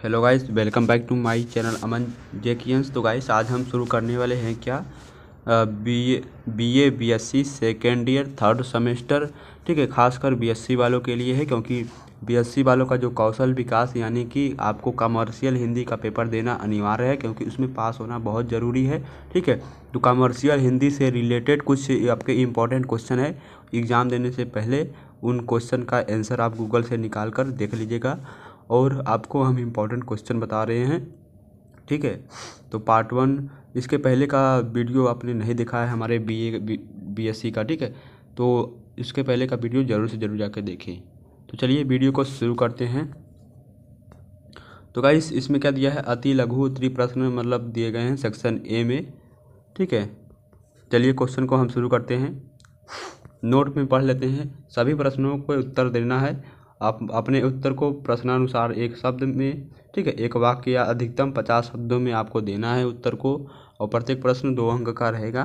Hello guys, welcome back to my channel Aman जेकियंस। तो guys आज हम शुरू करने वाले हैं क्या BA BSc second year third semester. ठीक है, खासकर बीएससी वालों के लिए है, क्योंकि बीएससी वालों का जो कौशल विकास यानी कि आपको कमर्शियल हिंदी का पेपर देना अनिवार्य है, क्योंकि उसमें पास होना बहुत ज़रूरी है। ठीक है, तो कमर्शियल हिंदी से रिलेटेड कुछ आपके इम्पोर्टेंट क्वेश्चन है। एग्ज़ाम देने से पहले उन क्वेश्चन का आंसर आप गूगल से निकाल कर देख लीजिएगा, और आपको हम इम्पोर्टेंट क्वेश्चन बता रहे हैं। ठीक है, तो पार्ट 1 इसके पहले का वीडियो आपने नहीं देखा है हमारे बीएससी का। ठीक है, तो इसके पहले का वीडियो ज़रूर से ज़रूर जाकर देखें। तो चलिए वीडियो को शुरू करते हैं। तो गाइस इसमें क्या दिया है, अति लघु त्रिप्रश्न मतलब दिए गए हैं सेक्शन ए में। ठीक है, चलिए क्वेश्चन को हम शुरू करते हैं। नोट में पढ़ लेते हैं। सभी प्रश्नों को उत्तर देना है। आप अपने उत्तर को प्रश्नानुसार एक शब्द में, ठीक है, एक वाक्य या अधिकतम 50 शब्दों में आपको देना है उत्तर को, और प्रत्येक प्रश्न 2 अंक का रहेगा।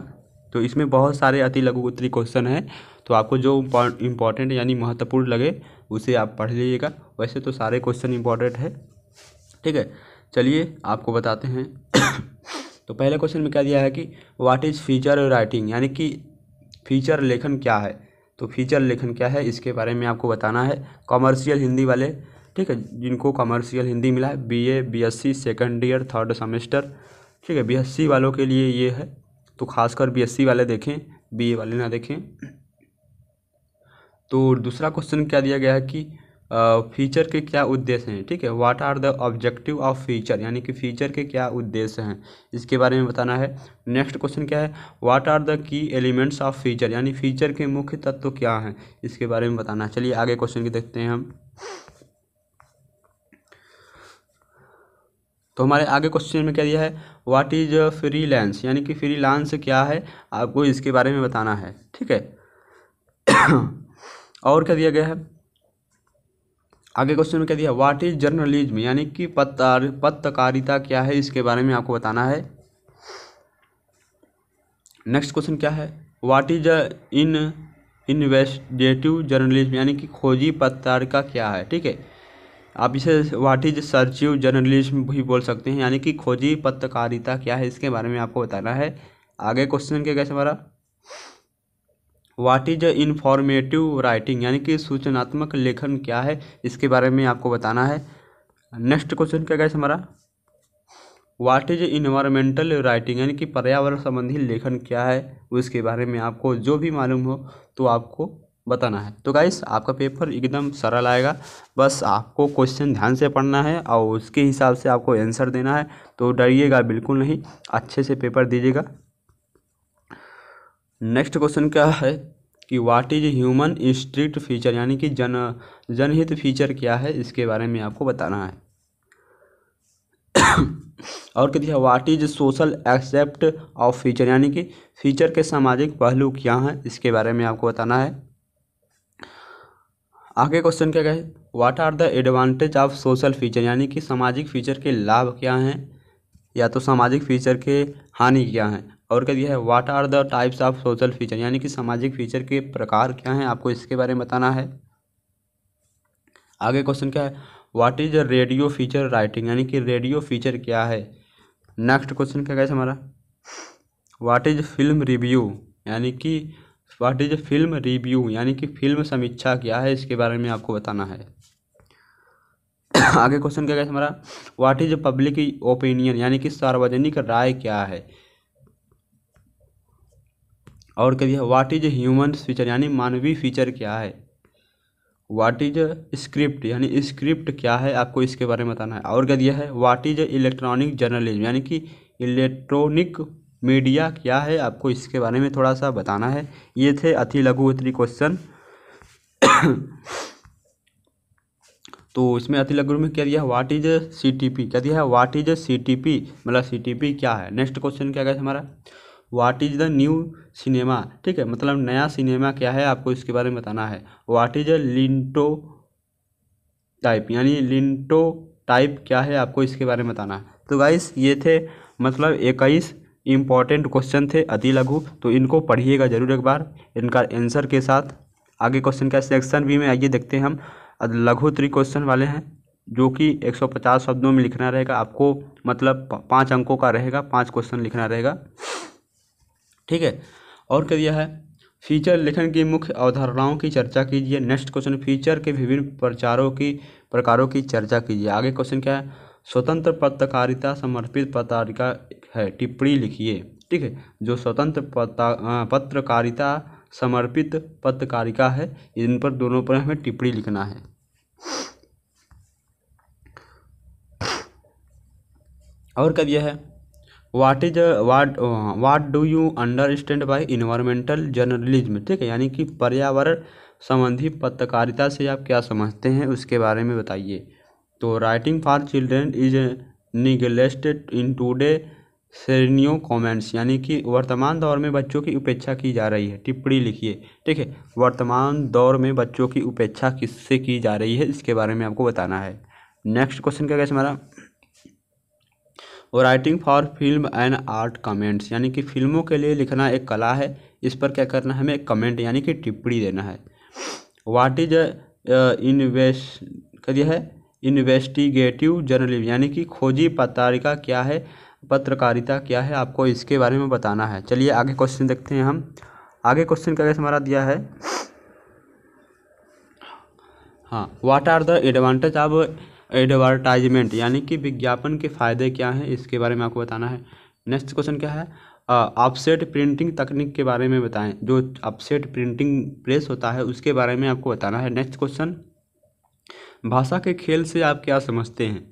तो इसमें बहुत सारे अति लघु उत्तरीय क्वेश्चन हैं, तो आपको जो इम्पोर्टेंट यानी महत्वपूर्ण लगे उसे आप पढ़ लीजिएगा। वैसे तो सारे क्वेश्चन इम्पोर्टेंट है। ठीक है, चलिए आपको बताते हैं। तो पहले क्वेश्चन में क्या दिया है कि व्हाट इज़ फीचर राइटिंग, यानी कि फीचर लेखन क्या है। तो फीचर लेखन क्या है इसके बारे में आपको बताना है। कमर्शियल हिंदी वाले, ठीक है, जिनको कमर्शियल हिंदी मिला है, BA BSc second year third semester, ठीक है, बीएससी वालों के लिए ये है। तो खासकर बीएससी वाले देखें, बीए वाले ना देखें। तो दूसरा क्वेश्चन क्या दिया गया है कि फीचर के क्या उद्देश्य हैं। ठीक है, what are the objective of feature, यानी कि फीचर के क्या उद्देश्य हैं इसके बारे में बताना है। नेक्स्ट क्वेश्चन क्या है, what are the key elements of feature, यानी फीचर के मुख्य तत्व क्या हैं इसके बारे में बताना है। चलिए आगे क्वेश्चन की देखते हैं हम। तो हमारे आगे क्वेश्चन में क्या दिया है, व्हाट इज फ्रीलांस, यानी कि फ्रीलांस क्या है आपको इसके बारे में बताना है। ठीक है, और क्या दिया गया है आगे क्वेश्चन में, क्या दिया, व्हाट इज जर्नलिज्म, यानी कि पत्रकारिता क्या है इसके बारे में आपको बताना है। नेक्स्ट क्वेश्चन क्या है, व्हाट इज इन्वेस्टिगेटिव जर्नलिज्म, यानी कि खोजी पत्रकारिता क्या है। ठीक है, आप इसे व्हाट इज सर्चिव जर्नलिज्म भी बोल सकते हैं, यानी कि खोजी पत्रकारिता क्या है इसके बारे में आपको बताना है। आगे क्वेश्चन क्या कैसे हमारा, व्हाट इज इन्फॉर्मेटिव राइटिंग, यानी कि सूचनात्मक लेखन क्या है इसके बारे में आपको बताना है। नेक्स्ट क्वेश्चन क्या कैसे हमारा, व्हाट इज इन्वायरमेंटल राइटिंग, यानी कि पर्यावरण संबंधी लेखन क्या है उसके बारे में आपको जो भी मालूम हो तो आपको बताना है। तो गाइस आपका पेपर एकदम सरल आएगा, बस आपको क्वेश्चन ध्यान से पढ़ना है और उसके हिसाब से आपको आंसर देना है। तो डरिएगा बिल्कुल नहीं, अच्छे से पेपर दीजिएगा। नेक्स्ट क्वेश्चन क्या है कि what is human instinct feature, यानी कि जनहित फीचर क्या है इसके बारे में आपको बताना है। और क्या दिया, what is social except of feature, यानी कि फीचर के सामाजिक पहलू क्या हैं इसके बारे में आपको बताना है। आगे क्वेश्चन क्या है, what are the advantage of social feature, यानी कि सामाजिक फीचर के लाभ क्या हैं या तो सामाजिक फीचर के हानि क्या हैं। और क्या दिया है, what are the types of social feature, यानी कि सामाजिक फीचर के प्रकार क्या हैं आपको इसके बारे में बताना है। आगे क्वेश्चन क्या है, what is radio feature writing, यानी कि रेडियो फीचर क्या है। नेक्स्ट क्वेश्चन क्या है हमारा, व्हाट इज फिल्म रिव्यू, यानी कि व्हाट इज फिल्म रिव्यू, यानी कि फिल्म समीक्षा क्या है इसके बारे में आपको बताना है। आगे क्वेश्चन क्या है हमारा, व्हाट इज पब्लिक ओपिनियन, यानी कि सार्वजनिक राय क्या है। और क्या दिया, व्हाट इज ह्यूमन फीचर, यानी मानवीय फीचर क्या है। व्हाट इज स्क्रिप्ट, यानी स्क्रिप्ट क्या है आपको इसके बारे में बताना है। और क्या दिया है, व्हाट इज इलेक्ट्रॉनिक जर्नलिज्म, यानी कि इलेक्ट्रॉनिक मीडिया क्या है आपको इसके बारे में थोड़ा सा बताना है। ये थे अति लघु उत्तरीय क्वेश्चन। तो इसमें अति लघु में क्या दिया, व्हाट इज सीटीपी, क्या दिया है, व्हाट इज सीटीपी, मतलब सीटीपी क्या है। नेक्स्ट क्वेश्चन क्या है हमारा, what is the new cinema, ठीक है, मतलब नया सिनेमा क्या है आपको इसके बारे में बताना है। व्हाट इज लिंटो टाइप, यानी लिंटो टाइप क्या है आपको इसके बारे में बताना है। तो गाइस ये थे मतलब 21 इम्पॉर्टेंट क्वेश्चन थे अति लघु, तो इनको पढ़िएगा जरूर एक बार इनका आंसर के साथ। आगे क्वेश्चन का सेक्शन बी में आइए देखते हैं हम, लघु उत्तरीय क्वेश्चन वाले हैं। जो कि 150 शब्दों में लिखना रहेगा आपको, मतलब 5 अंकों का रहेगा, 5 क्वेश्चन लिखना रहेगा। ठीक है, और क्या दिया है, फीचर लेखन की मुख्य अवधारणाओं की चर्चा कीजिए। नेक्स्ट क्वेश्चन, फीचर के विभिन्न प्रकारों की चर्चा कीजिए। आगे क्वेश्चन क्या है, स्वतंत्र पत्रकारिता समर्पित पत्रकारिता है, टिप्पणी लिखिए। ठीक है, जो स्वतंत्र पत्रकारिता समर्पित पत्रकारिता है, इन पर दोनों पर हमें टिप्पणी लिखना है। और क्या दिया है, what do you understand by environmental journalism. ठीक है, यानी कि पर्यावरण संबंधी पत्रकारिता से आप क्या समझते हैं उसके बारे में बताइए। तो writing for children is neglected in today सेरेनियो कमेंट्स, यानी कि वर्तमान दौर में बच्चों की उपेक्षा की जा रही है, टिप्पणी लिखिए। ठीक है, वर्तमान दौर में बच्चों की उपेक्षा किससे की जा रही है, इसके बारे में आपको बताना है। नेक्स्ट क्वेश्चन क्या कैसे हमारा, और writing for film and art comments, यानी कि फिल्मों के लिए लिखना एक कला है, इस पर क्या करना है, हमें एक कमेंट यानी कि टिप्पणी देना है। व्हाट इज इन्वेस्टिगेटिव जर्नलिज्म, यानी कि खोजी पत्रकारिता क्या है, आपको इसके बारे में बताना है। चलिए आगे क्वेश्चन देखते हैं हम। आगे क्वेश्चन क्या कैसे हमारा दिया है, हाँ, what are the advantage of advertisement, यानी कि विज्ञापन के फायदे क्या हैं, इसके बारे में आपको बताना है। नेक्स्ट क्वेश्चन क्या है, ऑफसेट प्रिंटिंग तकनीक के बारे में बताएं, जो ऑफसेट प्रिंटिंग प्रेस होता है उसके बारे में आपको बताना है। नेक्स्ट क्वेश्चन, भाषा के खेल से आप क्या समझते हैं,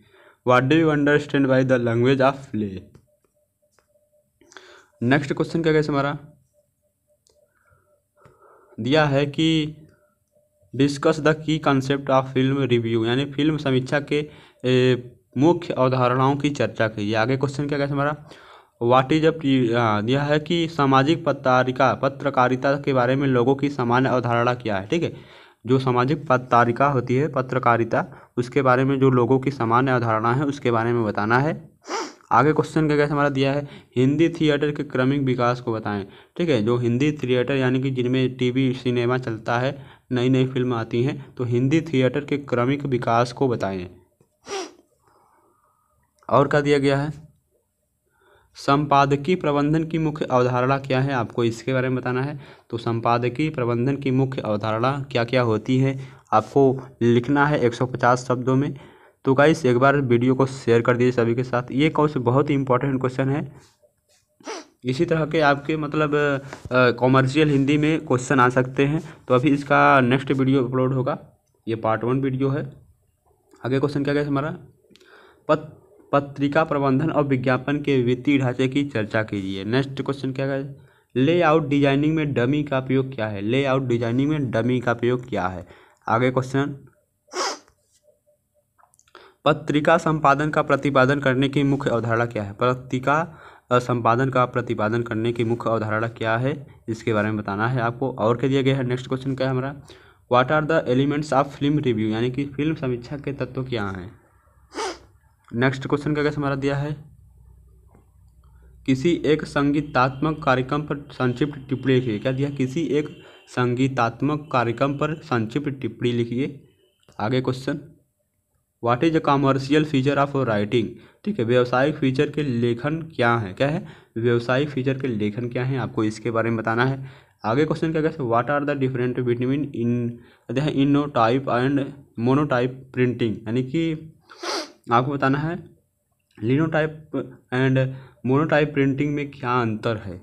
what do you understand by the language of play. Next question क्या कैसे हमारा दिया है कि discuss the key concept of film review, यानी फिल्म समीक्षा के मुख्य अवधारणाओं की चर्चा कीजिए। आगे क्वेश्चन क्या कैसे हमारा, व्हाट इज दिया है कि सामाजिक पत्रकारिता के बारे में लोगों की सामान्य अवधारणा क्या है। ठीक है, जो सामाजिक पत्रकारिता होती है, पत्रकारिता, उसके बारे में जो लोगों की सामान्य अवधारणा है उसके बारे में बताना है। आगे क्वेश्चन क्या कैसे हमारा दिया है, हिंदी थिएटर के क्रमिक विकास को बताएं। ठीक है, जो हिंदी थिएटर यानी कि जिनमें टीवी सिनेमा चलता है, नई नई फिल्म आती हैं, तो हिंदी थिएटर के क्रमिक विकास को बताएं। और क्या दिया गया है, संपादकीय प्रबंधन की मुख्य अवधारणा क्या है, आपको इसके बारे में बताना है। तो संपादकीय प्रबंधन की मुख्य अवधारणा क्या क्या होती है, आपको लिखना है 150 शब्दों में। तो गाइस एक बार वीडियो को शेयर कर दीजिए सभी के साथ। ये क्वेश्चन बहुत ही इंपॉर्टेंट क्वेश्चन है। इसी तरह के आपके मतलब कॉमर्शियल हिंदी में क्वेश्चन आ सकते हैं। तो अभी इसका नेक्स्ट वीडियो अपलोड होगा, ये पार्ट 1 वीडियो है। आगे क्वेश्चन क्या है हमारा, पत्रिका प्रबंधन और विज्ञापन के वित्तीय ढांचे की चर्चा कीजिए। नेक्स्ट क्वेश्चन क्या है, लेआउट डिजाइनिंग में डमी का प्रयोग क्या है, लेआउट डिजाइनिंग में डमी का प्रयोग क्या है। आगे क्वेश्चन, पत्रिका संपादन का प्रतिपादन करने की मुख्य अवधारणा क्या है, पत्रिका संपादन का प्रतिपादन करने की मुख्य अवधारणा क्या है, इसके बारे में बताना है आपको। और क्या दिया गया है, नेक्स्ट क्वेश्चन क्या है हमारा, what are the elements of film review, यानी कि फिल्म समीक्षा के तत्व क्या हैं। नेक्स्ट क्वेश्चन क्या कैसे हमारा दिया है, किसी एक संगीतात्मक कार्यक्रम पर संक्षिप्त टिप्पणी लिखिए। क्या दिया, किसी एक संगीतात्मक कार्यक्रम पर संक्षिप्त टिप्पणी लिखिए। आगे question, what is a commercial feature of writing. ठीक है, व्यवसायिक फीचर के लेखन क्या है, क्या है, व्यवसायिक फीचर के लेखन क्या है, आपको इसके बारे में बताना है। आगे क्वेश्चन क्या कहते हैं, what are the different between linotype and monotype printing, यानी कि आपको बताना है लिनोटाइप एंड मोनोटाइप प्रिंटिंग में क्या अंतर है।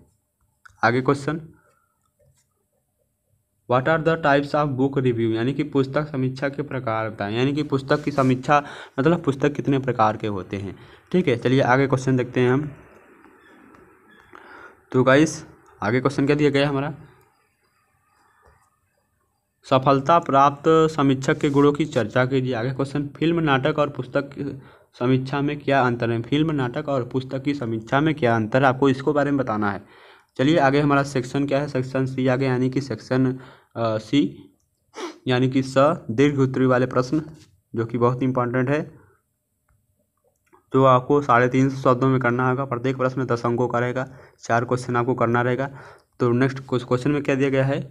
आगे question, what are the types of book review, यानी कि पुस्तक समीक्षा के प्रकार बताएं, यानी कि पुस्तक की समीक्षा मतलब पुस्तक कितने प्रकार के होते हैं। ठीक है, चलिए आगे क्वेश्चन देखते हैं हम। तो गाइस आगे क्वेश्चन क्या दिया गया हमारा, सफलता प्राप्त समीक्षक के गुणों की चर्चा कीजिए। आगे क्वेश्चन, फिल्म नाटक और पुस्तक समीक्षा में क्या अंतर है, फिल्म नाटक और पुस्तक की समीक्षा में क्या अंतर है, आपको इसको बारे में बताना है। चलिए आगे हमारा सेक्शन क्या है, सेक्शन सी आगे, यानी कि सेक्शन सी यानी कि दीर्घ उत्तरी वाले प्रश्न, जो कि बहुत इंपॉर्टेंट है, जो आपको 350 शब्दों में करना होगा। प्रत्येक प्रश्न 10 अंकों का रहेगा, 4 क्वेश्चन आपको करना रहेगा। तो नेक्स्ट क्वेश्चन में क्या दिया गया है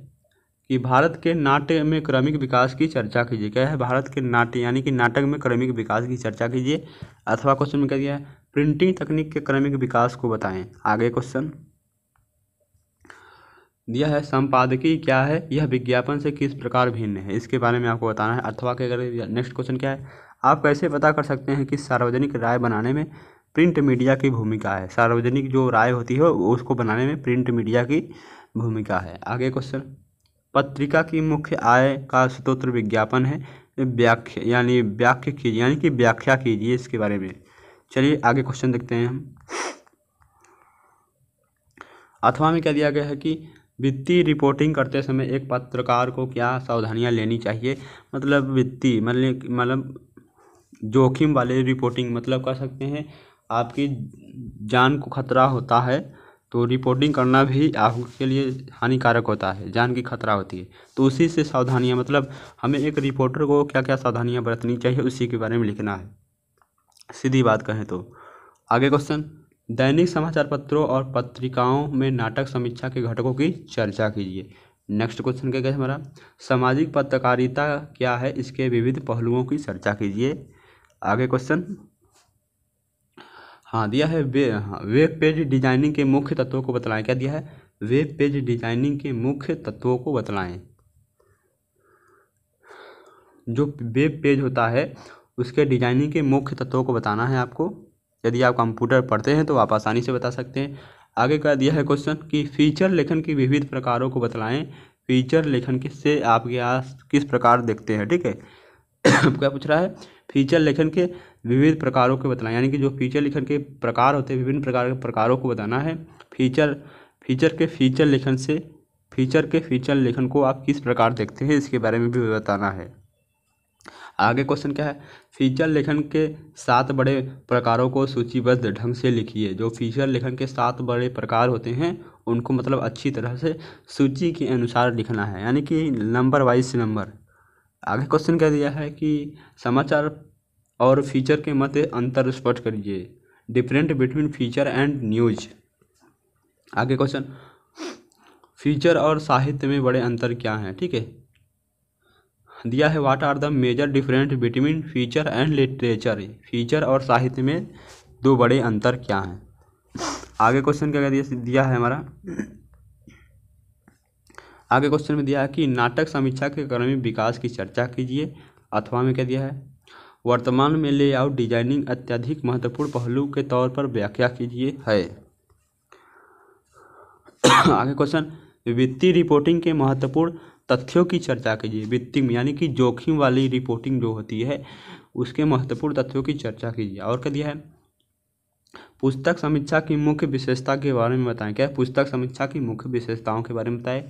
कि भारत के नाट्य में क्रमिक विकास की चर्चा कीजिए। क्या है? भारत के नाट्य यानी कि नाटक में क्रमिक विकास की चर्चा कीजिए। अथवा क्वेश्चन में क्या दिया है? प्रिंटिंग तकनीक के क्रमिक विकास को बताएं। आगे क्वेश्चन दिया है संपादकीय क्या है, यह विज्ञापन से किस प्रकार भिन्न है, इसके बारे में आपको बताना है। अथवा के अगर नेक्स्ट क्वेश्चन क्या है? आप कैसे पता कर सकते हैं कि सार्वजनिक राय बनाने में प्रिंट मीडिया की भूमिका है। सार्वजनिक जो राय होती है उसको बनाने में प्रिंट मीडिया की भूमिका है। आगे क्वेश्चन पत्रिका की मुख्य आय का स्रोत विज्ञापन है, व्याख्या कीजिए इसके बारे में। चलिए आगे क्वेश्चन देखते हैं हम। अथवा में क्या दिया गया है कि वित्तीय रिपोर्टिंग करते समय एक पत्रकार को क्या सावधानियां लेनी चाहिए। मतलब वित्तीय मतलब जोखिम वाले रिपोर्टिंग, मतलब कह सकते हैं आपकी जान को खतरा होता है तो रिपोर्टिंग करना भी आपके लिए हानिकारक होता है, जान की खतरा होती है, तो उसी से सावधानियां, मतलब हमें एक रिपोर्टर को क्या क्या सावधानियां बरतनी चाहिए उसी के बारे में लिखना है, सीधी बात कहें तो। आगे क्वेश्चन दैनिक समाचार पत्रों और पत्रिकाओं में नाटक समीक्षा के घटकों की चर्चा कीजिए। नेक्स्ट क्वेश्चन क्या है हमारा? सामाजिक पत्रकारिता क्या है, इसके विविध पहलुओं की चर्चा कीजिए। आगे क्वेश्चन हाँ दिया है वेब पेज डिजाइनिंग के मुख्य तत्वों को बतलाएं। क्या दिया है? वेब पेज डिजाइनिंग के मुख्य तत्वों को बतलाएं। जो वेब पेज होता है उसके डिजाइनिंग के मुख्य तत्वों को बताना है आपको। यदि आप कंप्यूटर पढ़ते हैं तो आप आसानी से बता सकते हैं। आगे का दिया है क्वेश्चन कि फीचर लेखन की विविध प्रकारों को बतलाएं। फीचर लेखन से आप किस प्रकार देखते हैं, ठीक है। क्या पूछ रहा है? फीचर लेखन के विविध प्रकारों को बतलाएं, यानी कि जो फीचर लेखन के प्रकार होते हैं विभिन्न प्रकार के प्रकारों को बताना है। फीचर के फीचर लेखन को आप किस प्रकार देखते हैं इसके बारे में भी बताना है। आगे क्वेश्चन क्या है? फीचर लेखन के 7 बड़े प्रकारों को सूचीबद्ध ढंग से लिखिए। जो फीचर लेखन के 7 बड़े प्रकार होते हैं उनको मतलब अच्छी तरह से सूची के अनुसार लिखना है, यानी कि नंबर वाइज नंबर। आगे क्वेश्चन क्या दिया है कि समाचार और फीचर के मध्य अंतर स्पष्ट करिए। Different between feature and news. आगे क्वेश्चन फीचर और साहित्य में बड़े अंतर क्या हैं, ठीक है। दिया है what are the major different between feature and literature. Feature और साहित्य में 2 बड़े अंतर क्या हैं। आगे क्वेश्चन क्या दिया है हमारा? आगे क्वेश्चन में दिया है कि नाटक समीक्षा के क्रमिक विकास की चर्चा कीजिए। अथवा में क्या दिया है? वर्तमान में लेआउट डिजाइनिंग अत्यधिक महत्वपूर्ण पहलू के तौर पर व्याख्या कीजिए है। आगे क्वेश्चन वित्तीय रिपोर्टिंग के महत्वपूर्ण तथ्यों की चर्चा कीजिए। वित्तीय यानी कि जोखिम वाली रिपोर्टिंग जो होती है उसके महत्वपूर्ण तथ्यों की चर्चा कीजिए। और क्या दिया है? पुस्तक समीक्षा की मुख्य विशेषता के बारे में बताएं। क्या है? पुस्तक समीक्षा की मुख्य विशेषताओं के बारे में बताएं।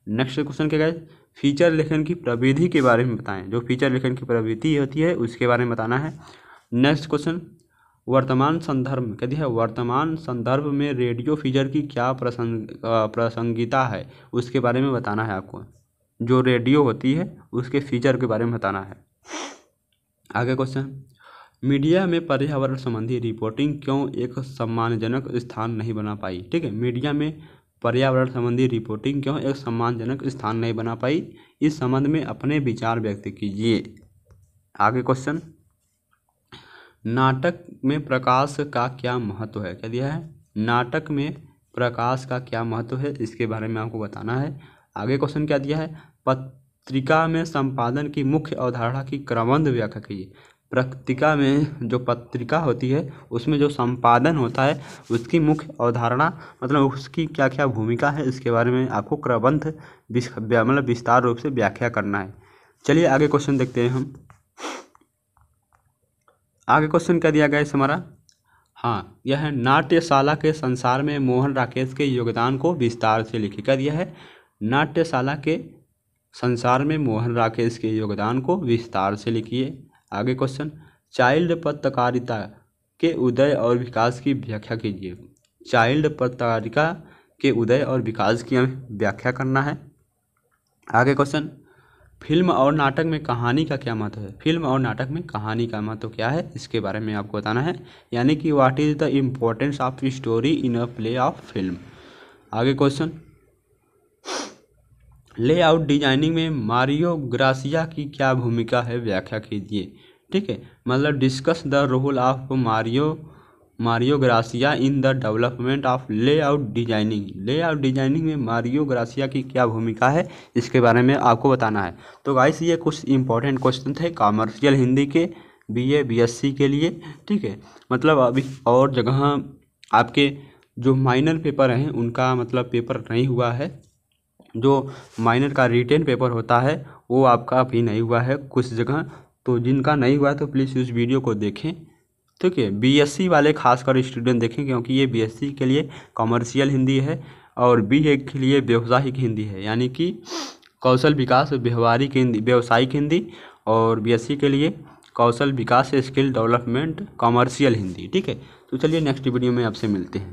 नेक्स्ट क्वेश्चन क्या है? फीचर लेखन की प्रविधि के बारे में बताएं। जो फीचर लेखन की प्रविधि होती है उसके बारे में बताना है। नेक्स्ट क्वेश्चन वर्तमान संदर्भ क्या दिया है? वर्तमान संदर्भ में रेडियो फीचर की क्या प्रासंगिकता है उसके बारे में बताना है आपको। जो रेडियो होती है उसके फीचर के बारे में बताना है। आगे क्वेश्चन मीडिया में पर्यावरण संबंधी रिपोर्टिंग क्यों एक सम्मानजनक स्थान नहीं बना पाई, ठीक है। मीडिया में पर्यावरण संबंधी रिपोर्टिंग क्यों एक सम्मानजनक स्थान नहीं बना पाई, इस संबंध में अपने विचार व्यक्त कीजिए। आगे क्वेश्चन नाटक में प्रकाश का क्या महत्व है। क्या दिया है? नाटक में प्रकाश का क्या महत्व है इसके बारे में आपको बताना है। आगे क्वेश्चन क्या दिया है? पत्रिका में संपादन की मुख्य अवधारणा की क्रमबद्ध व्याख्या कीजिए। पत्रिका में जो पत्रिका होती है उसमें जो संपादन होता है उसकी मुख्य अवधारणा मतलब उसकी क्या क्या भूमिका है इसके बारे में आपको क्रमबद्ध मतलब विस्तार रूप से व्याख्या करना है। चलिए आगे क्वेश्चन देखते हैं हम। आगे क्वेश्चन क्या दिया गया है हमारा? हाँ यह है नाट्यशाला के संसार में मोहन राकेश के योगदान को विस्तार से लिखिए। क्या दिया है? नाट्यशाला के संसार में मोहन राकेश के योगदान को विस्तार से लिखिए। आगे क्वेश्चन चाइल्ड पत्रकारिता के उदय और विकास की व्याख्या कीजिए। चाइल्ड पत्रकारिता के उदय और विकास की हमें व्याख्या करना है। आगे क्वेश्चन फिल्म और नाटक में कहानी का क्या महत्व है। फिल्म और नाटक में कहानी का महत्व क्या है इसके बारे में आपको बताना है, यानी कि what is the importance of story in a play of film. आगे क्वेश्चन लेआउट डिजाइनिंग में मारियो ग्रासिया की क्या भूमिका है, व्याख्या कीजिए। ठीक है, मतलब discuss the role of Mario Garcia in the development of layout designing. Layout designing में मारियो ग्रासिया की क्या भूमिका है, इसके बारे में आपको बताना है। तो गाइस ये कुछ इंपॉर्टेंट क्वेश्चन थे कॉमर्शियल हिंदी के बीए बीएससी के लिए। ठीक है, मतलब अभी और जगह आपके जो माइनर पेपर हैं उनका मतलब पेपर नहीं हुआ है। जो माइनर का रिटेन पेपर होता है वो आपका अभी नहीं हुआ है कुछ जगह। तो जिनका नहीं हुआ है तो प्लीज़ उस वीडियो को देखें। ठीक है, बीएससी वाले खासकर स्टूडेंट देखें, क्योंकि ये बीएससी के लिए कॉमर्शियल हिंदी है और बीए के लिए व्यावसायिक हिंदी है, यानी कि कौशल विकास व्यवहारिक हिंदी व्यावसायिक हिंदी, और बीएससी के लिए कौशल विकास स्किल डेवलपमेंट कॉमर्शियल हिंदी। ठीक है, तो चलिए नेक्स्ट वीडियो में आपसे मिलते हैं।